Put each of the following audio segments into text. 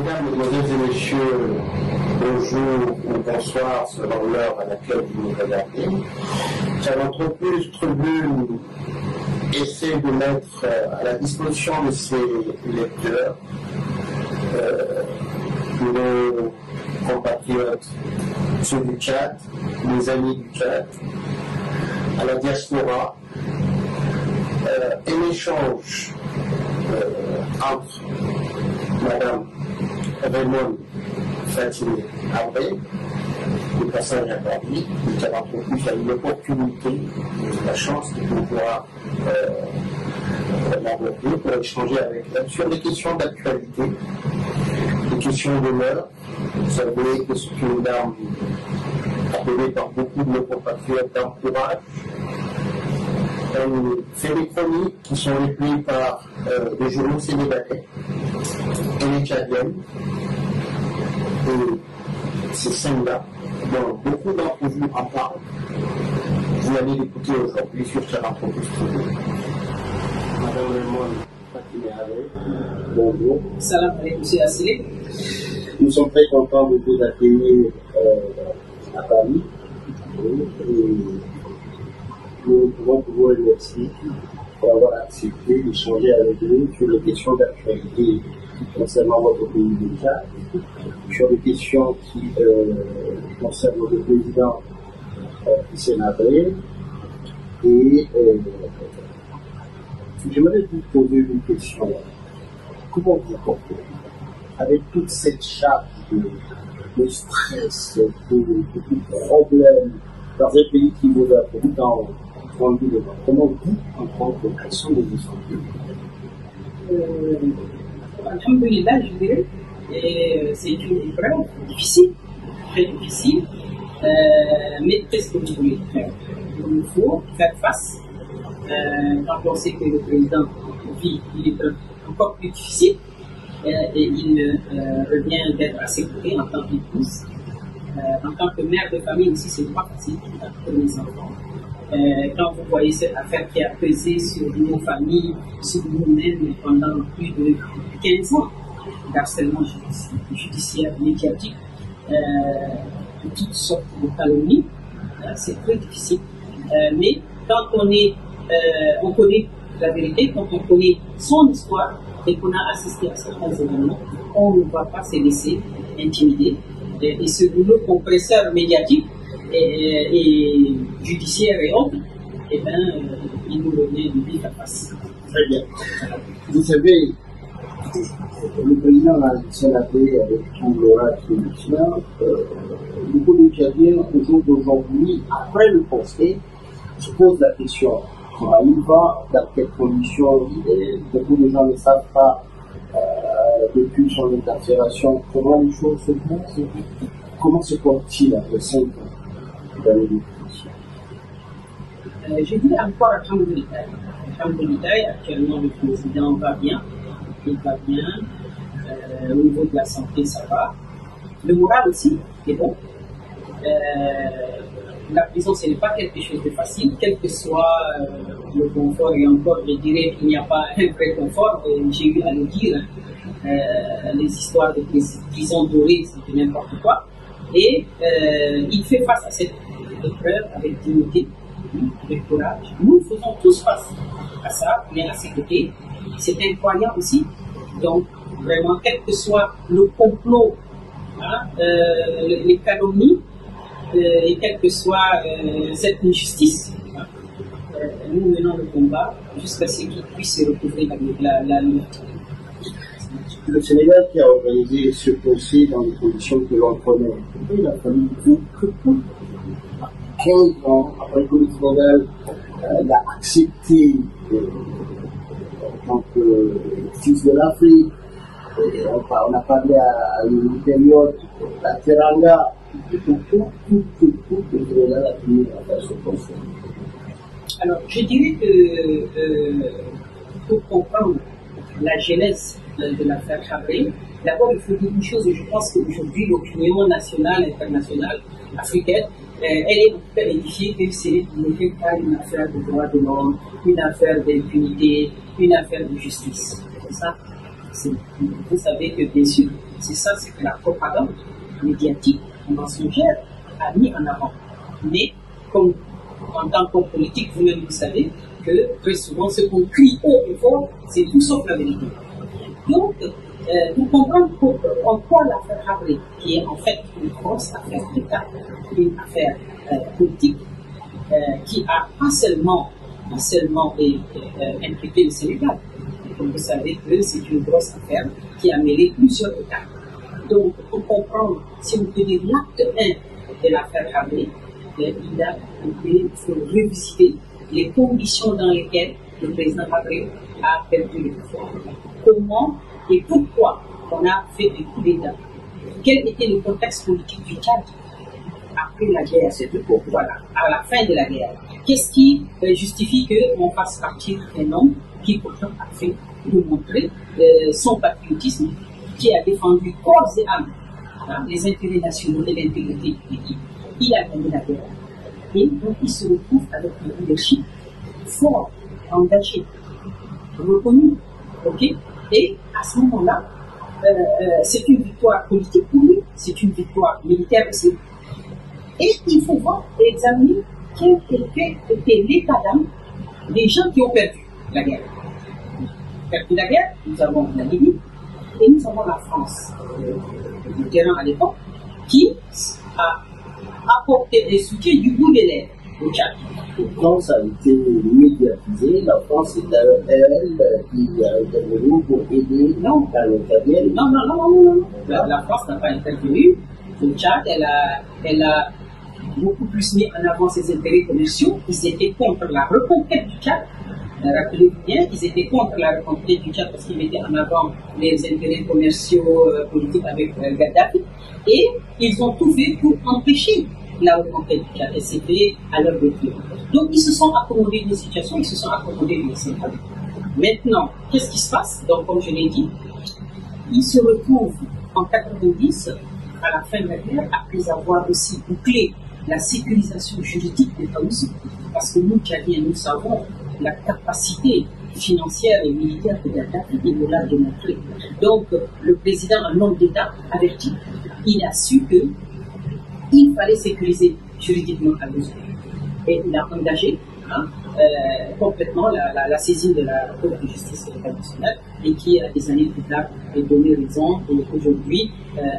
Mesdames, Mesdemoiselles et Messieurs, bonjour ou bonsoir selon l'heure à laquelle vous nous regardez. Car l'entreprise Tribune essaie de mettre à la disposition de ses lecteurs nos compatriotes, ceux du Tchad, les amis du Tchad, à la diaspora, un échange entre Madame Raymond Fatine Abré, le passage à Paris, qui a plus a eu l'opportunité, la chance de pouvoir l'aborder pour échanger avec elle sur des questions d'actualité, des questions de l'heure. Vous savez que c'est une dame appelée par beaucoup de nos compatriotes d'un courage. Elle fait des chroniques qui sont reprises par des journaux sénégalais et les tchadiennes. Et ces scènes-là, dont beaucoup d'entre vous en parlent, vous allez l'écouter aujourd'hui sur Charantrocus TV. Madame Raymond Fatine Abré, bonjour. Salam alaikum, monsieur Asseli. Nous sommes très contents de vous accueillir à Paris. Et nous pouvons vous remercier pour avoir accepté d'échanger avec nous sur les questions d'actualité concernant votre pays d'État, sur les questions qui concernent le président Sénabré. Et j'aimerais vous poser une question. Comment vous portez avec toute cette charge de stress, de problèmes dans un pays qui vous a pourtant rendu devant? Comment vous, en tant que personne, vous vous sentez? Alhamdulillah, je dirais. Et c'est une épreuve difficile, très difficile. Mais qu'est-ce que vous voulez faire? Il faut faire face. Quand on sait que le président vit une épreuve encore plus difficile, et il revient d'être à ses côtés en tant qu'épouse. En tant que mère de famille aussi, c'est pas facile pour les enfants. Quand vous voyez cette affaire qui a pesé sur nos familles, sur nous-mêmes pendant plus de 15 ans, d'harcèlement judiciaire, médiatique, de toutes sortes de calomnies, c'est très difficile. Mais quand on connaît la vérité, quand on connaît son histoire et qu'on a assisté à certains événements, on ne va pas se laisser intimider. Et ce boulot compresseur médiatique et judiciaire et autres, eh bien, il nous revient de vivre à face. Très bien. Vous savez, le président a sénaté avec tout l'orage de l'islam. Beaucoup de Tchadiens, au jour d'aujourd'hui, après le procès, se posent la question comment il va, dans quelles conditions il est. Beaucoup de gens ne savent pas, depuis son incarcération, comment les choses se passent. Comment se porte-t-il après 5 ans dans les détentions? Je dis encore Alhamdulillah. Alhamdulillah, actuellement le président va bien. Il va bien. Au niveau de la santé, ça va. Le moral aussi est bon. La prison, ce n'est pas quelque chose de facile, quel que soit le confort, et encore, je dirais qu'il n'y a pas un vrai confort, j'ai eu à le dire, les histoires de prison dorée, c'est n'importe quoi, et il fait face à cette épreuve avec dignité, avec courage. Nous faisons tous face à ça, mais à ses côtés, c'est incroyable aussi, donc vraiment, quel que soit le complot, les calomnies, et quelle que soit cette injustice, nous menons le combat jusqu'à ce qu'ils puissent recouvrer la liberté. Le Sénégal qui a organisé ce procès dans les conditions que l'on connaît, il a fallu que 15 ans après que le Sénégal l'a accepté en tant que fils de l'Afrique. On a parlé à une période, la Teranga. Alors, je dirais que pour comprendre la genèse de l'affaire Habré, d'abord il faut dire une chose, je pense qu'aujourd'hui l'opinion nationale, internationale, africaine, elle est en tout cas édifiée que ce n'est pas une affaire de droits de l'homme, une affaire d'impunité, une affaire de justice. C'est ça. Vous savez que bien sûr, c'est ça, c'est que la propagande médiatique mensongère a mis en avant. Mais comme en tant qu'homme politique, vous-même vous savez que très souvent ce qu'on crie haut et fort, c'est tout sauf la vérité. Donc, pour comprendre en quoi l'affaire Habré, qui est en fait une grosse affaire d'État, une affaire politique, qui a pas seulement impliqué le Sénégal. Comme vous savez que c'est une grosse affaire qui a mêlé plusieurs États. Donc, pour comprendre, si on peut dire l'acte 1 de l'affaire Habré, il faut revisiter les conditions dans lesquelles le président Habré a perdu le pouvoir. Comment et pourquoi on a fait des coups d'État? Quel était le contexte politique du Tchad après la guerre, voilà, à la fin de la guerre? Qu'est-ce qui justifie qu'on fasse partir un homme qui pourtant a fait démontrer son patriotisme, qui a défendu corps et âme les intérêts nationaux et l'intégrité du pays? Il a gagné la guerre. Et donc il se retrouve avec un leadership fort, engagé, reconnu. Okay? Et à ce moment-là, c'est une victoire politique pour lui, c'est une victoire militaire aussi. Et il faut voir et examiner quel était l'état d'âme des gens qui ont perdu la guerre. Perdu la guerre, nous avons la Libye et nous avons la France, le terrain à l'époque, qui a apporté des soutiens du bout de l'air au Tchad. Quand ça a été médiatisé, la France est elle qui a intervenu pour aider dans le Tchad. Non. La France n'a pas intervenu. Le Tchad, elle a beaucoup plus mis en avant ses intérêts commerciaux. Ils étaient contre la reconquête du Tchad. Rappelez-vous bien, ils étaient contre la reconquête du Tchad parce qu'ils mettaient en avant les intérêts commerciaux politiques avec Gaddafi. Et ils ont tout fait pour empêcher la reconquête du Tchad. Et c'était à leur détriment. Donc ils se sont accommodés d'une situation, ils se sont accommodés d'une situation. Maintenant, qu'est-ce qui se passe? Donc comme je l'ai dit, ils se retrouvent en 90, à la fin de la guerre, après avoir aussi bouclé la sécurisation juridique des Taouzi, parce que nous, Tchadiens, nous savons la capacité financière et militaire de Gaddafi, il nous l'a démontré. Donc, le président, en homme d'État, averti, il a su qu'il fallait sécuriser juridiquement Taouzi. Et il a engagé complètement la saisine de la Cour de justice internationale et qui, des années plus tard, a donné raison. Et aujourd'hui,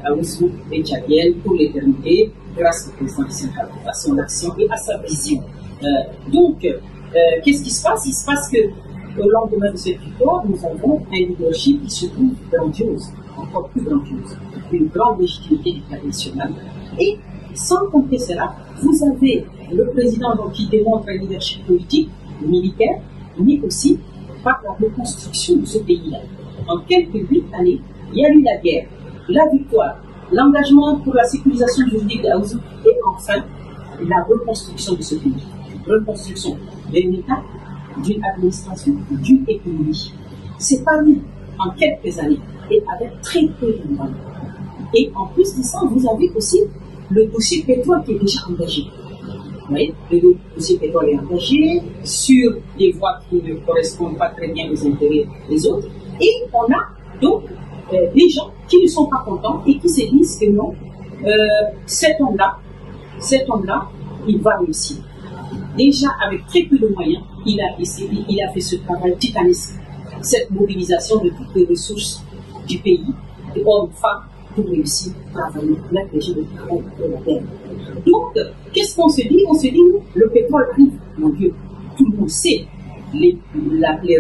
Aouzou est tchadienne pour l'éternité, grâce au président du Sénégal, à son action et à sa vision. Donc, qu'est-ce qui se passe? Il se passe que au lendemain de cette victoire, nous avons un leadership qui se trouve grandiose, encore plus grandiose, une grande légitimité internationale. Et sans compter cela, vous avez le président donc, qui démontre un leadership politique, militaire, mais aussi par la reconstruction de ce pays-là. En quelques 8 années, il y a eu la guerre, la victoire, l'engagement pour la sécurisation juridique d'Aouzou et enfin la reconstruction de ce pays. Reconstruction d'un État, d'une administration, d'une économie. C'est pas nous, en quelques années, et avec très peu de moyens. Et en plus de ça, vous avez aussi le dossier pétrole qui est déjà engagé. Vous voyez, le dossier pétrole est engagé sur des voies qui ne correspondent pas très bien aux intérêts des autres. Et on a donc des gens qui ne sont pas contents et qui se disent que non, cet homme-là, il va réussir. Déjà, avec très peu de moyens, il a fait ce travail titanesque, cette mobilisation de toutes les ressources du pays, de hommes, femmes, pour réussir à travailler la régie de travail de la terre. Donc, qu'est-ce qu'on se dit? On se dit, le pétrole arrive, mon Dieu, tout le monde sait les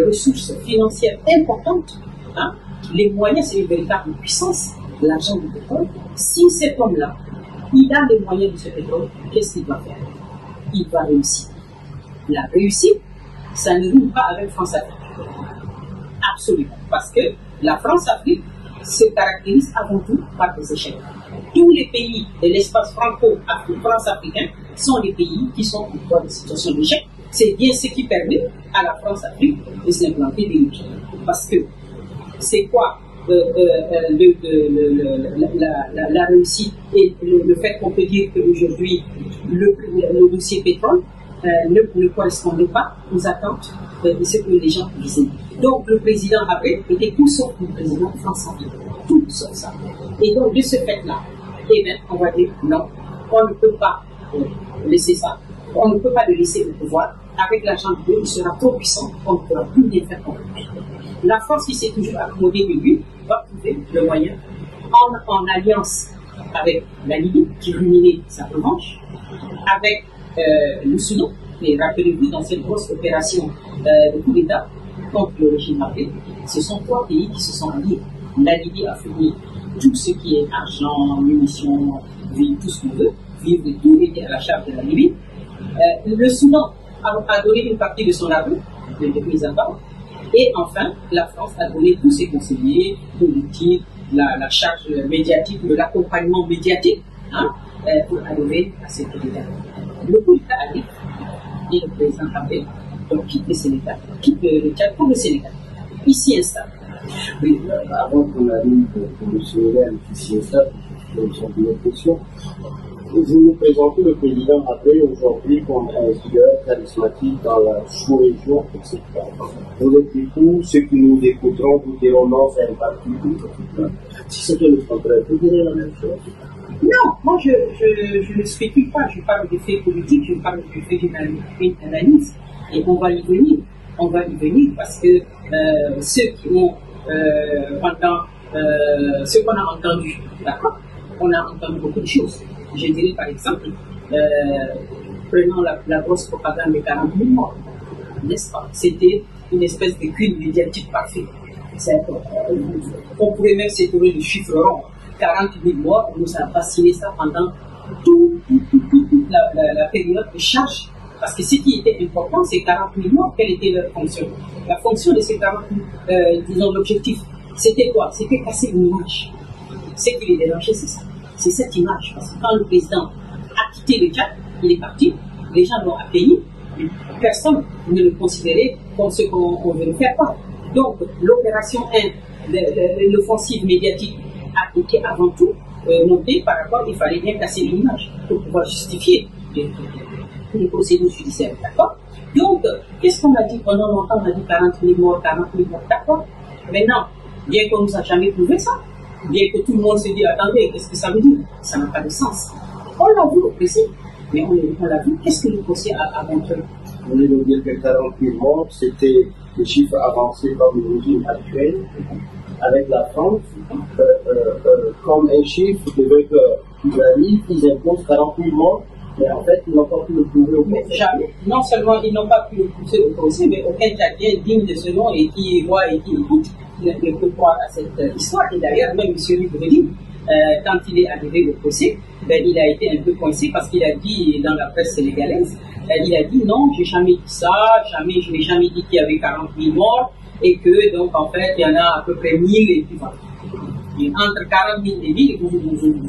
ressources financières importantes, hein, les moyens, c'est une véritable puissance, l'argent du pétrole. Si cet homme-là, il a les moyens de ce pétrole, qu'est-ce qu'il doit faire? Il va réussir. La réussite, ça ne rime pas avec France-Afrique. Absolument. Parce que la France-Afrique se caractérise avant tout par des échecs. Tous les pays de l'espace France-africain sont des pays qui sont dans des situations d'échec. C'est bien ce qui permet à la France-Afrique de s'implanter des luttes. Parce que c'est quoi la réussite et le fait qu'on peut dire qu'aujourd'hui le dossier pétrole ne correspondait pas aux attentes de ce que les gens disaient. Donc le président Habré était tout sauf le président français, tout sauf ça. Et donc de ce fait-là, eh bien, on va dire non, on ne peut pas laisser ça, on ne peut pas le laisser au pouvoir. Avec l'argent de Dieu, il sera trop puissant, on ne pourra plus bien faire contre lui. La force qui s'est toujours accommodée de lui va trouver le moyen, en alliance avec la Libye, qui ruminait sa revanche, avec le Soudan. Et rappelez-vous, dans cette grosse opération de coup d'État contre le régime Habré, ce sont 3 pays qui se sont alliés. La Libye a fourni tout ce qui est argent, munitions, vie, tout ce qu'on veut. Vivre et tout était à la charge de la Libye. Le Soudan a donné une partie de son argent, de mise à part. Et enfin, la France a donné tous ses conseillers, politiques, la charge médiatique, de l'accompagnement médiatique, pour arriver à cette coup d'État. Le coup d'État arrive, et le président Habré donc quitte le Sénégal, quitte le Tchad pour le Sénégal. Il s'y installe. Oui, avant qu'on arrive pour le Sénégal qui s'y installe, je me sens une question. Vous nous présentez le président Habré aujourd'hui comme un leader charismatique dans la sous-région, etc. Vous êtes du coup, ceux qui nous écouteront, vous diront non, c'est un parti, etc. Si c'était le contraire, vous direz la même chose. Non, moi je ne spécule pas, je parle de faits politiques, je parle de faits d'une analyse. Et on va y venir. On va y venir parce que ceux qui ont ce qu'on a entendu, d'accord, on a entendu beaucoup de choses. Je dirais par exemple, prenons la grosse propagande de 40 000 morts, n'est-ce pas? C'était une espèce de cul médiatique parfait. On pourrait même s'étonner de chiffres ronds. 40 000 morts, on nous a fasciné ça pendant toute la période de charge. Parce que ce qui était important, c'est 40 000 morts, quelle était leur fonction? La fonction de ces 40 000, disons l'objectif, c'était quoi? C'était casser une image. Ce qui les dérangeait, c'est ça. C'est cette image. Parce que quand le président a quitté le Tchad, il est parti, les gens l'ont accueilli, personne ne le considérait comme ce qu'on veut faire pas. Donc, l'opération 1, l'offensive médiatique, a été avant tout montée par rapport, il fallait bien casser l'image pour pouvoir justifier les procédures judiciaires, d'accord? Donc, qu'est-ce qu'on a dit pendant longtemps? On a dit 40 000 morts, d'accord? Maintenant, bien qu'on ne nous a jamais prouvé ça, bien que tout le monde se dit, attendez, qu'est-ce que ça veut dire? Ça n'a pas de sens. On l'a vu au procès, mais on l'a vu, qu'est-ce que le procès a montré? Vous voulez nous dire que 40 000 morts, c'était des chiffres avancés par le régime actuel, avec la France, comme un chiffre de vainqueur. Ils arrivent, ils imposent 40 000 morts, mais en fait, ils n'ont pas pu le prouver au procès. Jamais. Non seulement ils n'ont pas pu le prouver au procès, mais aucun Tchadien digne de ce nom et qui voit et qui écoute ne peut croire à cette histoire. Et d'ailleurs, même M. Libreville, quand il est arrivé au procès, il a été un peu coincé parce qu'il a dit dans la presse sénégalaise, il a dit non, j'ai jamais dit ça, je n'ai jamais dit qu'il y avait 40 000 morts et que donc en fait il y en a à peu près 1000 et puis voilà. Et entre 40 000 et 1000, vous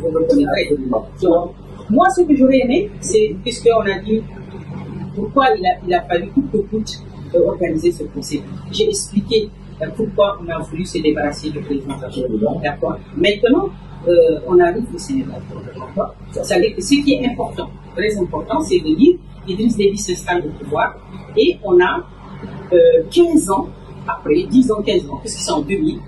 reconnaîtrez. Donc, moi, ce que j'aurais aimé, c'est, puisqu'on a dit pourquoi il a fallu coûte que coûte organiser ce procès. J'ai expliqué pourquoi on a voulu se débarrasser du président. D'accord. Maintenant, on arrive au Sénégal. C'est-à-dire que ce qui est important, très important, c'est de dire Idriss Déby s'installe au pouvoir et on a 15 ans après, 10 ans, 15 ans, puisque c'est en 2000,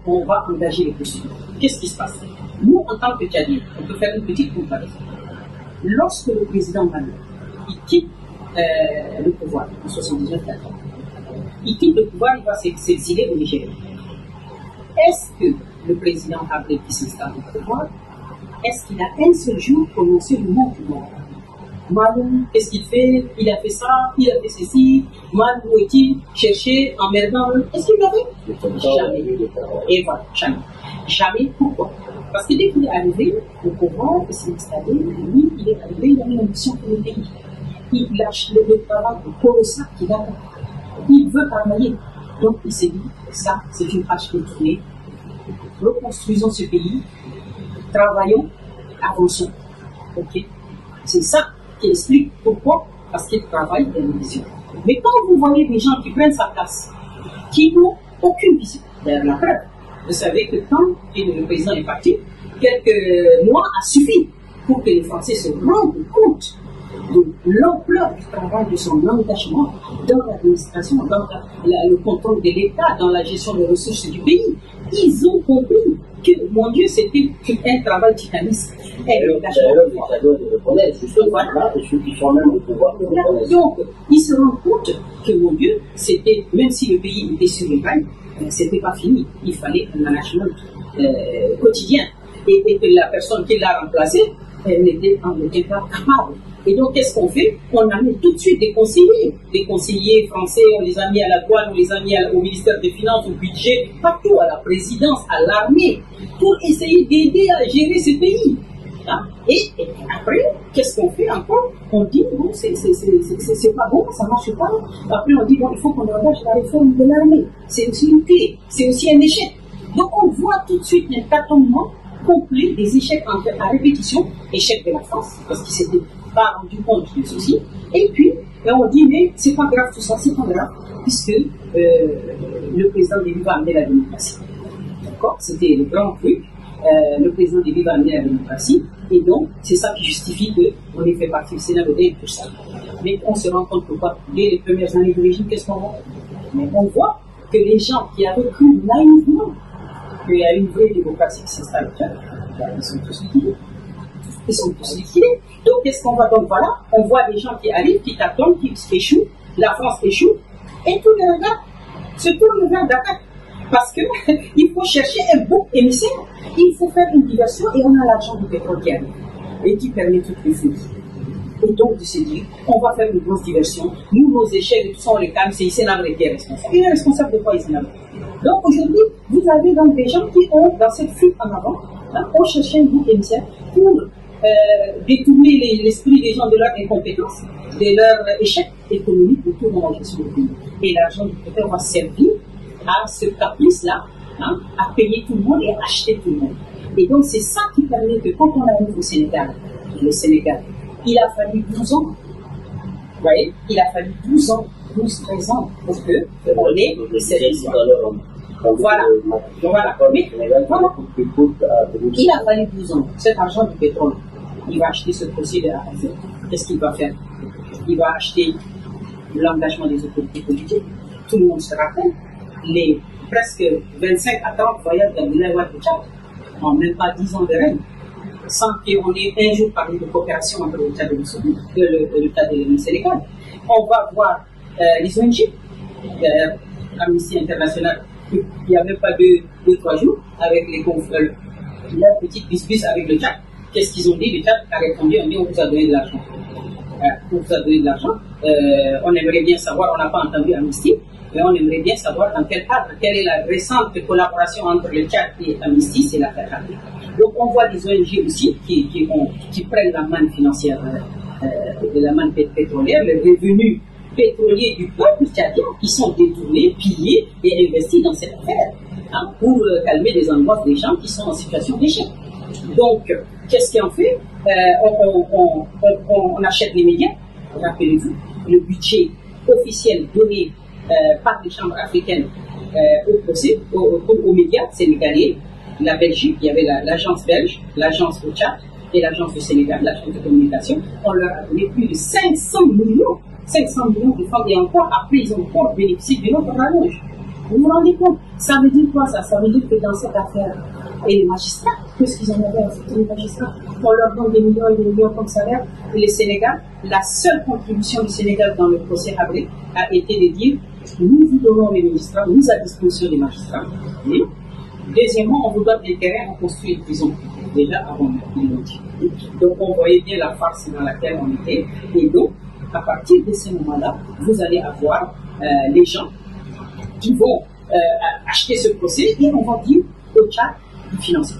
qu'on va engager les procédures. Qu'est-ce qui se passe? Nous, en tant que Tchadiens, on peut faire une petite comparaison. Lorsque le président Mali, il quitte le pouvoir en 79-80, il quitte le pouvoir, il va s'exiler au Nigeria. Est-ce que le président Habré qui s'installe au pouvoir, est-ce qu'il a un seul jour prononcé le mot du monde? Malou, qu'est-ce qu'il fait? Il a fait ça, il a fait ceci. Malou est-il cherché, emmerdant? Est-ce qu'il l'a fait? Jamais. Et voilà, jamais. Jamais. Pourquoi? Parce que dès qu'il est arrivé au pouvoir, il s'est installé, lui, il est arrivé, il a mis une mission pour le pays. Il lâche le travail colossal qu'il a. Il veut travailler. Donc il s'est dit, ça, c'est une page tournée. Reconstruisons ce pays, travaillons, avançons. Ok? C'est ça qui explique pourquoi, parce qu'il travaille dans une vision. Mais quand vous voyez des gens qui prennent sa place, qui n'ont aucune vision, d'ailleurs la preuve, vous savez que quand le président est parti, quelques mois a suffi pour que les Français se rendent compte de l'ampleur du travail, de son engagement dans l'administration, dans le contrôle de l'État, dans la gestion des ressources du pays. Ils ont compris que, mon Dieu, c'était un travail titanesque. Donc, ils se rendent compte que, mon Dieu, c'était, même si le pays était sur les rails, c'était pas fini. Il fallait un management quotidien. Et que la personne qui l'a remplacé n'était pas capable. Et donc, qu'est-ce qu'on fait? On amène tout de suite des conseillers français, on les a mis à la douane, on les a mis au ministère des Finances, au budget, partout, à la présidence, à l'armée, pour essayer d'aider à gérer ce pays. Hein? Et après, qu'est-ce qu'on fait encore? On dit, non, c'est pas bon, ça marche pas. Après, on dit, bon, il faut qu'on engage la réforme de l'armée. C'est aussi une clé, c'est aussi un échec. Donc, on voit tout de suite un tâtonnement complet des échecs à répétition, échec de la France, parce qu'il s'était pas rendu compte de ceci. Et puis, on dit, mais c'est pas grave tout ça, c'est pas grave, puisque le président Déby va amener la démocratie. D'accord? C'était le grand truc. Le président Déby va amener la démocratie, et donc, c'est ça qui justifie qu'on ait fait partie du Sénat et tout ça. Mais on se rend compte que quoi, dès les premières années d'origine, qu'est-ce qu'on voit? Mais on voit que les gens qui avaient cru naïvement qu'il y a une vraie démocratie qui s'installe, ils sont tous liquidés. Ils sont tous liquidés. Donc, qu'est-ce qu'on voit? Donc, voilà, on voit des gens qui arrivent, qui tâtonnent, qui échouent, la France échoue, et tous les regards se tournent vers Dakar. Parce qu'il faut chercher un beau émissaire, il faut faire une diversion, et on a l'argent du pétrole qui arrive, et qui permet toutes les choses. Et donc, de se dire, on va faire une grosse diversion, nous, nos échecs, tout ça, on les calme, c'est Isénabre qui est responsable. Il est responsable de quoi, Isénabre? Donc, aujourd'hui, vous avez donc des gens qui ont, dans cette fuite en avant, ont cherché un bout émissaire pour détourner l'esprit des gens de leur incompétence, de leur échec économique autour de la gestion du pays. Et l'argent du pétrole va servir à ce caprice-là, à payer tout le monde et à acheter tout le monde. Et donc, c'est ça qui permet que quand on arrive au Sénégal, il a fallu 12 ans. Vous voyez, il a fallu 12 ans, 12-13 ans pour que on ait cette histoire. Voilà. Mais, voilà. Il a fallu 12 ans. Cet argent du pétrole, il va acheter ce procès de la RFE. Qu'est-ce qu'il va faire? Il va acheter l'engagement des autorités politiques. Tout le monde se rappelle les presque 25 à 30 voyages d'Abdoulaye Wade au Tchad en même pas 10 ans de règne, sans qu'on ait un jour parlé de coopération entre le Tchad et le Tchad et le Sénégal. On va voir les ONG, Amnesty International, il n'y a même pas 2-3 jours, avec les confrères, leur petite bisbis avec le Tchad. Qu'est-ce qu'ils ont dit? Le Tchad a répondu, on dit on vous a donné de l'argent. On vous a donné de l'argent. On aimerait bien savoir, on n'a pas entendu Amnesty, mais on aimerait bien savoir dans quel cadre, quelle est la récente collaboration entre le Tchad et Amnesty, c'est l'affaire Hardy. Donc on voit des ONG aussi qui prennent la manne financière, la manne pétrolière, les revenus pétroliers du peuple tchadien qui sont détournés, pillés et investis dans cette affaire pour calmer les angoisses des gens qui sont en situation d'échec. Donc, qu'est-ce qu'il en fait? On achète les médias, rappelez-vous, le budget officiel donné par les chambres africaines aux médias sénégalais, la Belgique, il y avait l'agence belge, l'agence au Tchad et l'agence du Sénégal, l'agence de communication, on leur a donné plus de 500 millions de francs, et encore, après, ils ont encore bénéficié d'une autre rallonge. Vous vous rendez compte? Ça veut dire quoi ça? Ça veut dire que dans cette affaire, et les magistrats, qu'est-ce qu'ils en avaient à faire, les magistrats? On leur donne des millions et des millions comme salaire. Et le Sénégal, la seule contribution du Sénégal dans le procès Habré a été de dire, nous vous donnons les magistrats, mise à disposition des magistrats. Deuxièmement, on vous donne des terrains, on construit une prison. Déjà avant, ils l'ont dit. Donc on voyait bien la farce dans laquelle on était. Et donc, à partir de ce moment-là, vous allez avoir les gens qui vont acheter ce procès et on va dire au Tchad, financier.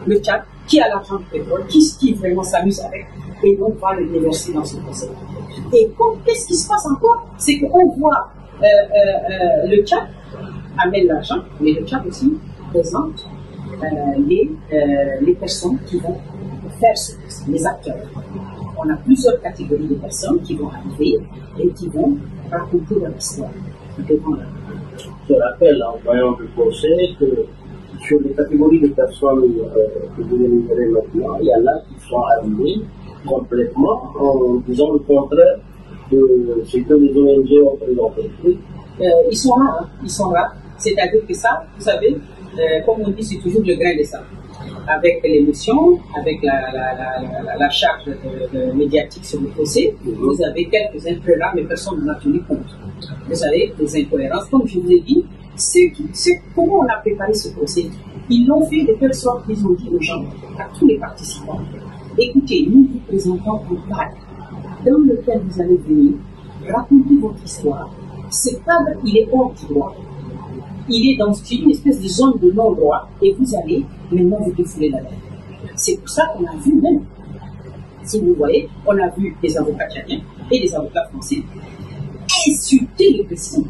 Le Tchad, qui a l'argent du pétrole, qui vraiment s'amuse avec, et donc va le déverser dans ce procès. Et qu'est-ce qui se passe encore? C'est qu'on voit le Tchad amène l'argent, mais le Tchad aussi présente les personnes qui vont faire ce procès, les acteurs. On a plusieurs catégories de personnes qui vont arriver et qui vont raconter leur histoire devant la. Je rappelle en voyant le procès que sur les catégories de personnes que vous énumérez maintenant, il y en a qui sont arrivés complètement en disant le contraire de ce que les ONG ont présenté. Ils sont là, hein. Ils sont là. C'est-à-dire que ça, vous savez, comme on dit, c'est toujours le grain de sable. Avec l'émotion, avec la charge médiatique sur le procès, vous avez quelques-uns très rares, mais personne n'en a tenu compte. Vous avez des incohérences. Comme je vous ai dit, comment on a préparé ce procès? Ils l'ont fait de telle sorte qu'ils ont dit aux gens, à tous les participants, écoutez, nous vous présentons un cadre dans lequel vous allez venir raconter votre histoire. Ce cadre, il est hors du droit. Il est dans une espèce de zone de non-droit et vous allez maintenant vous défouler la lettre. C'est pour ça qu'on a vu même, si vous voyez, on a vu des avocats tchadiens et des avocats français insulter le président.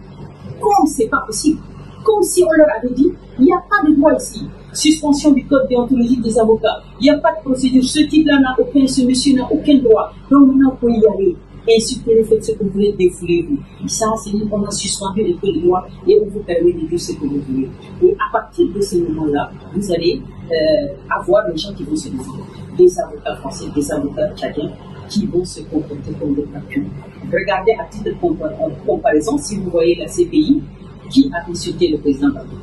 Comme c'est pas possible. Comme si on leur avait dit, il n'y a pas de droit ici. Suspension du code déontologique des avocats. Il n'y a pas de procédure. Ce type-là n'a aucun, ce monsieur n'a aucun droit. Donc maintenant, vous pouvez y aller. Insultez-le, faites ce que vous voulez, défoulez-vous. Ça, c'est nous, on a suspendu le code de loi et on vous permet de dire ce que vous voulez. Et à partir de ce moment-là, vous allez avoir des gens qui vont se défendre. Des avocats français, des avocats tchadiens qui vont se comporter comme des calculs. Regardez à titre de comparaison, si vous voyez la CPI, qui a insulté le président Babou?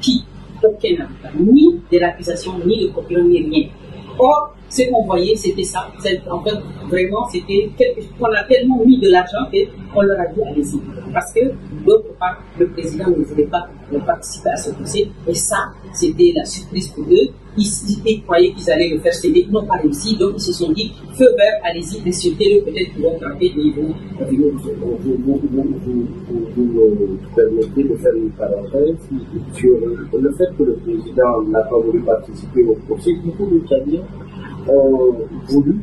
Qui? Aucun avocat. Ni de l'accusation, ni de procureur, ni rien. Or, ce qu'on voyait, c'était ça. En fait, vraiment, c'était qu'on a tellement mis de l'argent qu'on leur a dit allez-y. Parce que, d'autre part, le président ne voulait pas participer à ce procès. Et ça, c'était la surprise pour eux. Ils croyaient qu'ils allaient le faire céder. Ils n'ont pas réussi. Donc, ils se sont dit feu vert, allez-y, insultez-le. Peut-être qu'ils vont frapper et ils vont revenir. Vous permettez de faire une parenthèse sur le fait que le président n'a pas voulu participer au procès. Beaucoup de Tchadiens ont voulu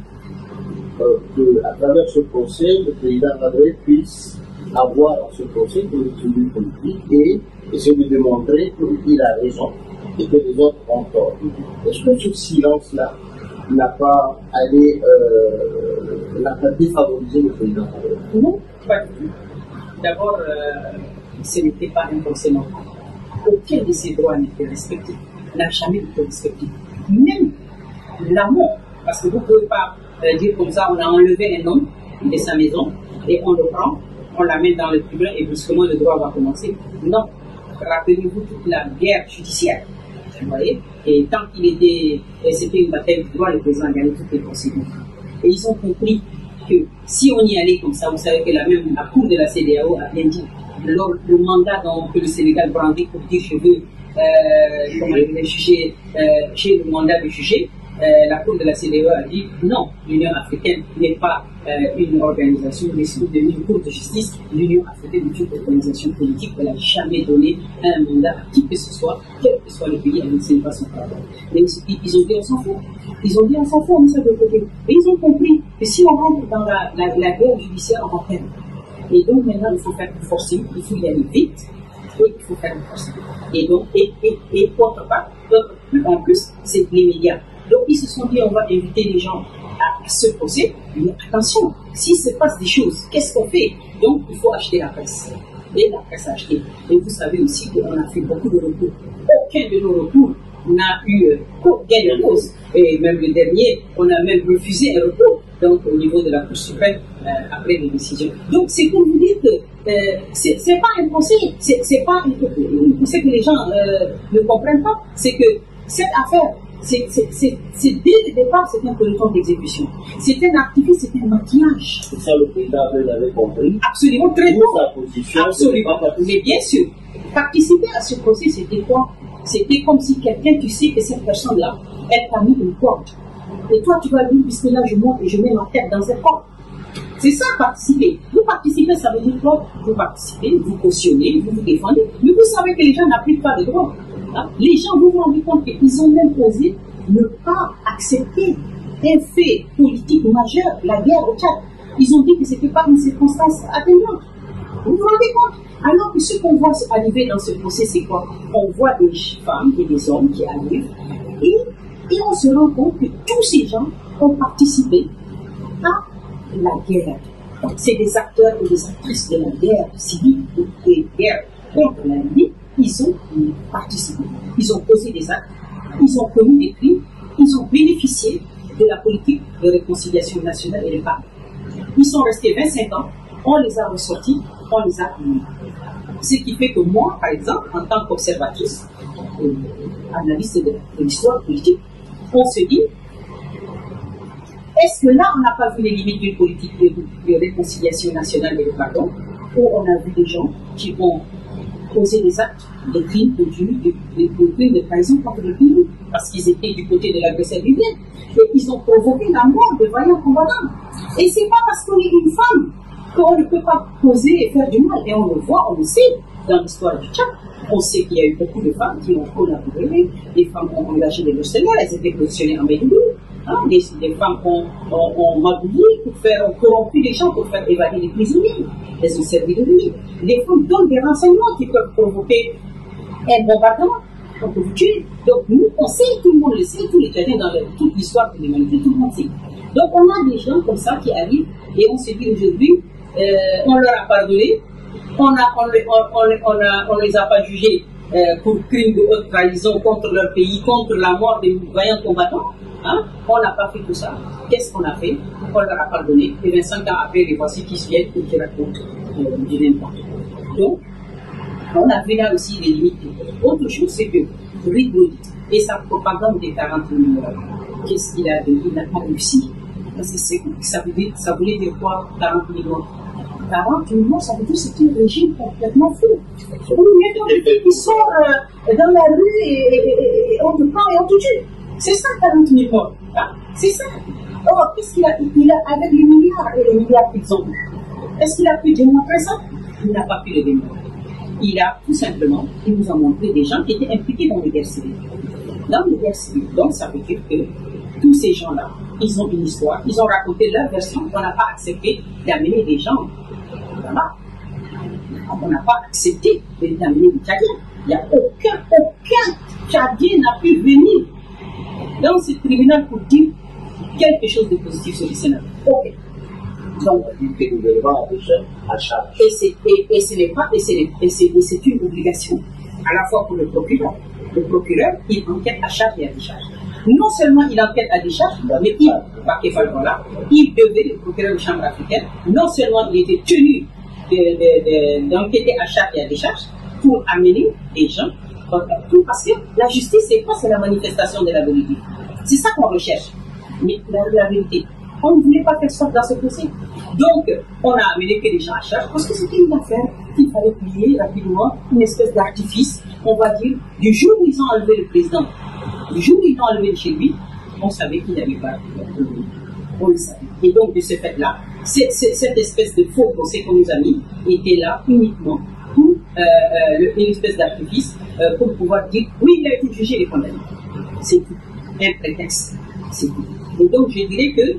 qu'à travers ce procès, le président Adré puisse avoir dans ce procès une équilibre politique et essayer de démontrer qu'il a raison et que les autres ont tort. Est-ce que ce silence-là n'a pas allé défavoriser le président Adré? Non, pas du tout. D'abord, ce n'était pas un procès normal. Aucun de ses droits n'était respecté, n'a jamais été respecté. Même l'amont, parce que vous ne pouvez pas dire comme ça, on a enlevé un homme de sa maison et on le prend, on l'amène dans le tribunal et brusquement le droit va commencer. Non, rappelez-vous toute la guerre judiciaire, vous voyez, et tant qu'il était, c'était une bataille du droit, le président a gagné toutes les procédures. Et ils ont compris que si on y allait comme ça, vous savez que la cour de la CEDEAO a bien dit, le mandat que le Sénégal brandit pour dire je veux juger, j'ai le mandat de juger, la cour de la CEDEAO a dit non, l'Union africaine n'est pas une organisation, mais c'est devenu une cour de justice. L'Union africaine est une organisation politique, elle n'a jamais donné un mandat à qui que ce soit, quel que soit le pays, elle ne sait pas son travail. Mais ils ont dit on s'en fout. Ils ont dit on s'en fout, on met ça de côté. Et ils ont compris que si on rentre dans la guerre judiciaire, on va perdre. Et donc maintenant, il faut faire du forcing, il faut y aller vite, et il faut faire du forcing. Et donc, et autre part, en plus, c'est les médias. Donc ils se sont dit on va inviter les gens à ce procès, mais attention, s'il se passe des choses, qu'est-ce qu'on fait? Donc il faut acheter la presse. Et la presse a acheté. Et vous savez aussi qu'on a fait beaucoup de recours. Aucun de nos recours n'a eu gain de cause. Et même le dernier, on a même refusé un recours. Donc au niveau de la Cour suprême, après les décisions. Donc c'est pour vous dire que c'est pas un procès, c'est pas ce que les gens ne comprennent pas, c'est que cette affaire, c'est dès le départ, c'est un peloton d'exécution. C'est un artifice, c'est un maquillage. C'est ça, le président l'avait compris. Absolument, très tôt. Sa position, absolument. Mais bien sûr, participer à ce procès, c'était quoi? C'était comme si quelqu'un, tu sais que cette personne-là, elle t'a mis une corde. Et toi, tu vas dire, puisque là, je monte et je mets ma tête dans cette corde. C'est ça, participer. Vous participez, ça veut dire quoi? Vous participez, vous cautionnez, vous vous défendez. Mais vous savez que les gens n'appliquent pas de droit. Les gens, vous vous rendez compte qu'ils ont même osé ne pas accepter un fait politique majeur, la guerre au Tchad. Ils ont dit que ce n'était pas une circonstance atténuante. Vous vous rendez compte? Alors que ce qu'on voit arriver dans ce procès, c'est quoi? On voit des femmes et des hommes qui arrivent et on se rend compte que tous ces gens ont participé à la guerre. C'est des acteurs et des actrices de la guerre civile et guerre contre la Libye. Ils ont participé, ils ont posé des actes, ils ont commis des crimes, ils ont bénéficié de la politique de réconciliation nationale et de paix. Ils sont restés 25 ans, on les a ressortis, on les a mis. Ce qui fait que moi, par exemple, en tant qu'observatrice, analyste de l'histoire politique, on se dit, est-ce que là, on n'a pas vu les limites d'une politique de réconciliation nationale et de pardon, où on a vu des gens qui ont posé des actes de crimes continus, des crimes de trahison contre le pays, parce qu'ils étaient du côté de l'agresseur libyen. Et ils ont provoqué la mort de vaillants combattants. Et c'est pas parce qu'on est une femme qu'on ne peut pas poser et faire du mal. Et on le voit, on le sait dans l'histoire du Tchad. On sait qu'il y a eu beaucoup de femmes qui ont collaboré, des femmes ont engagé des mercenaires, elles étaient positionnées en Maïdougou. Hein, des femmes ont magouillé ont corrompu les gens pour faire évader les prisonniers. Elles ont servi de vie. Les femmes donnent des renseignements qui peuvent provoquer un bombardement. On peut vous tuer. Donc nous, on sait, tout le monde le sait, tous les Tchadiens dans toute l'histoire de l'humanité, tout le monde sait. Donc on a des gens comme ça qui arrivent et on se dit aujourd'hui, on leur a pardonné, on les a pas jugés pour crimes de haute trahison contre leur pays, contre la mort des vaillants combattants. Hein? On n'a pas fait tout ça. Qu'est-ce qu'on a fait? On leur a pardonné. Et 25 ans après, les voici qui se viennent et qui racontent du n'importe quoi. Donc, on a vu là aussi des limites. Autre chose, c'est que Ribrodi et sa propagande des 40 millions, qu'est-ce qu'il a dit? Il n'a pas réussi. Parce que ça voulait dire quoi, 40 millions? 40 millions, ça veut dire que c'est un régime complètement fou. Vous mettez des filles qui sortent dans la rue et on te prend et on te tue. C'est ça, 40 millions. Hein? C'est ça. Or, qu'est-ce qu'il a, avec les milliards et les milliards qu'ils ont eu, est-ce qu'il a pu démontrer ça? Il n'a pas pu le démontrer. Il a tout simplement, il nous a montré des gens qui étaient impliqués dans les guerres civiles. Dans les guerres civiles, donc ça veut dire que tous ces gens-là, ils ont une histoire, ils ont raconté leur version, on n'a pas accepté d'amener des gens là-bas. On n'a pas accepté d'amener des Tchadiens. Il n'y a aucun Tchadien n'a pu venir dans ce tribunal pour dire quelque chose de positif sur le Sénat. Ok. Donc, à charge. Et c'est une obligation, à la fois pour le procureur. Le procureur, il enquête à charge et à décharge. Non seulement il enquête à décharge, mais il devait, le procureur de chambre africaine, non seulement il était tenu d'enquêter à charge et à décharge pour amener des gens, parce que la justice, c'est quoi? C'est la manifestation de la vérité. C'est ça qu'on recherche. Mais la vérité, on ne voulait pas faire ça dans ce procès. Donc, on a amené que des gens à charge parce que c'était une affaire qu'il fallait plier rapidement, une espèce d'artifice, on va dire, du jour où ils ont enlevé le président, du jour où ils l'ont enlevé de chez lui, on savait qu'il n'avait pas on le savait. Et donc, de ce fait-là, cette espèce de faux procès qu'on nous a mis était là uniquement pour une espèce d'artifice pour pouvoir dire oui, il a été jugé et condamné. C'est tout. Un prétexte. C'est tout. Et donc, je dirais que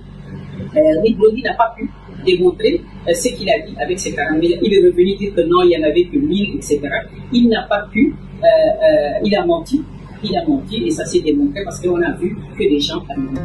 Ribrodi n'a pas pu démontrer ce qu'il a dit avec ses 40 000. Il est revenu dire que non, il n'y en avait que 1000, etc. Il n'a pas pu, il a menti et ça s'est démontré parce qu'on a vu que les gens ont menti.